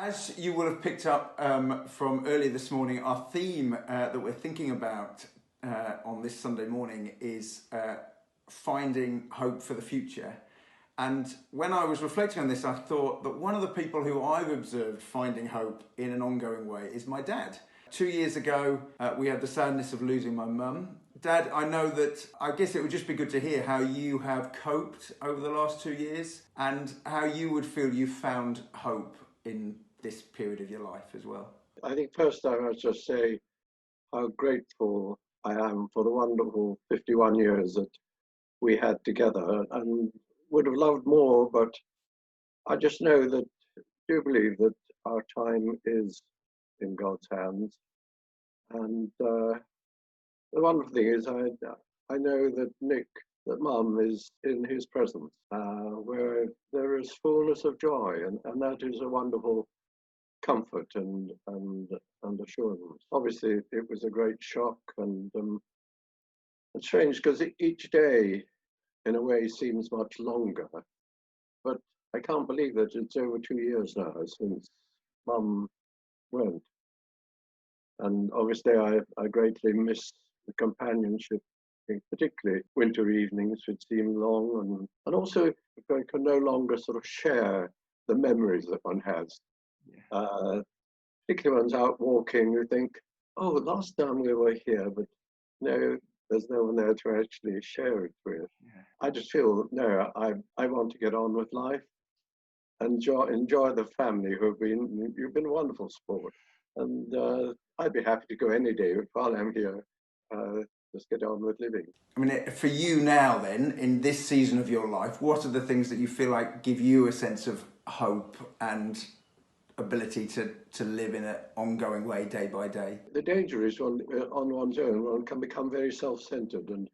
As you will have picked up from earlier this morning, our theme that we're thinking about on this Sunday morning is finding hope for the future. And when I was reflecting on this, I thought that one of the people who I've observed finding hope in an ongoing way is my dad. 2 years ago, we had the sadness of losing my mum. Dad, I know that I guess it would just be good to hear how you have coped over the last 2 years and how you would feel you found hope in this period of your life as well. I think first I must just say how grateful I am for the wonderful 51 years that we had together, and would have loved more, but I just know that, do believe that our time is in God's hands. And the wonderful thing is I know that Mum is in his presence, where there is fullness of joy, and that is a wonderful comfort and assurance. Obviously, it was a great shock, and it's strange because each day, in a way, seems much longer. But I can't believe that it's over 2 years now since Mum went, and obviously I greatly miss the companionship. Particularly winter evenings would seem long, and also if I can no longer sort of share the memories that one has. Particularly one's out walking, you think, oh, last time we were here, but no, there's no one there to actually share it with. Yeah. I just feel, no, I want to get on with life and enjoy the family you've been a wonderful sport. And I'd be happy to go any day while I'm here. Just get on with living. I mean, for you now then, in this season of your life, what are the things that you feel like give you a sense of hope and ability to live in an ongoing way, day by day? The danger is on one's own, one can become very self-centered, and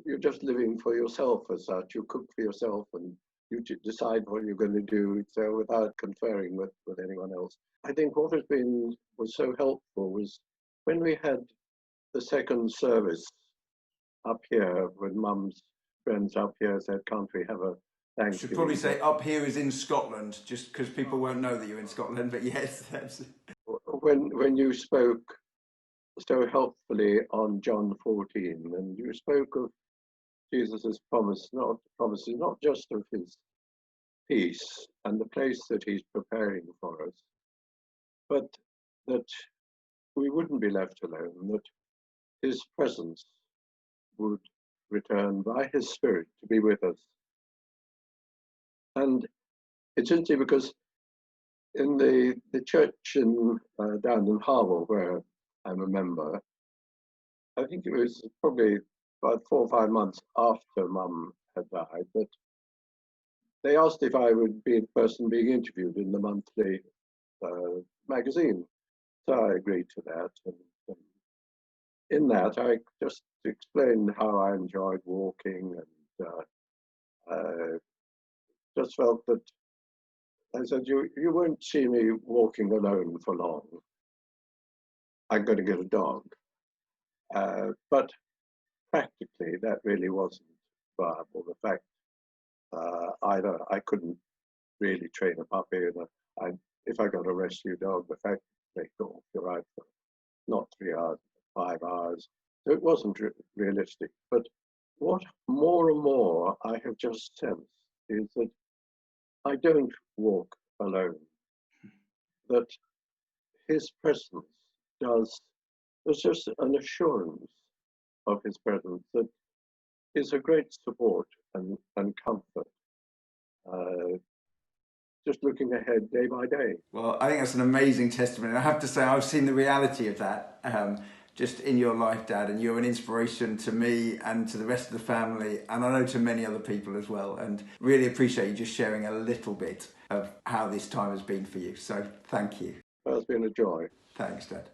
you're just living for yourself as such. You cook for yourself and you decide what you're going to do, so without conferring with anyone else. I think what was so helpful was when we had the second service up here with Mum's friends up here said, can't we have a Thanksgiving? Should probably say up here is in Scotland, just because people won't know that you're in Scotland, but yes. When you spoke so helpfully on John 14, and you spoke of Jesus' promises, not just of his peace and the place that he's preparing for us, but that we wouldn't be left alone, that his presence would return by his Spirit to be with us. And it's interesting because in the church down in Harwell, where I'm a member, I think it was probably about 4 or 5 months after Mum had died, that they asked if I would be the person being interviewed in the monthly magazine. So I agreed to that. And in that, I just explained how I enjoyed walking, and just felt that I said, you won't see me walking alone for long. I'm going to get a dog. But practically, that really wasn't viable. The fact either I couldn't really train a puppy, and if I got a rescue dog, the fact they go you're out for not 3 hours, 5 hours. So it wasn't realistic. But what more and more I have just sensed is that I don't walk alone, that his presence there's just an assurance of his presence that is a great support and comfort, just looking ahead day by day. Well, I think that's an amazing testimony. I have to say, I've seen the reality of that just in your life, Dad, and you're an inspiration to me and to the rest of the family, and I know to many other people as well, and really appreciate you just sharing a little bit of how this time has been for you. So thank you. Well, it's been a joy. Thanks, Dad.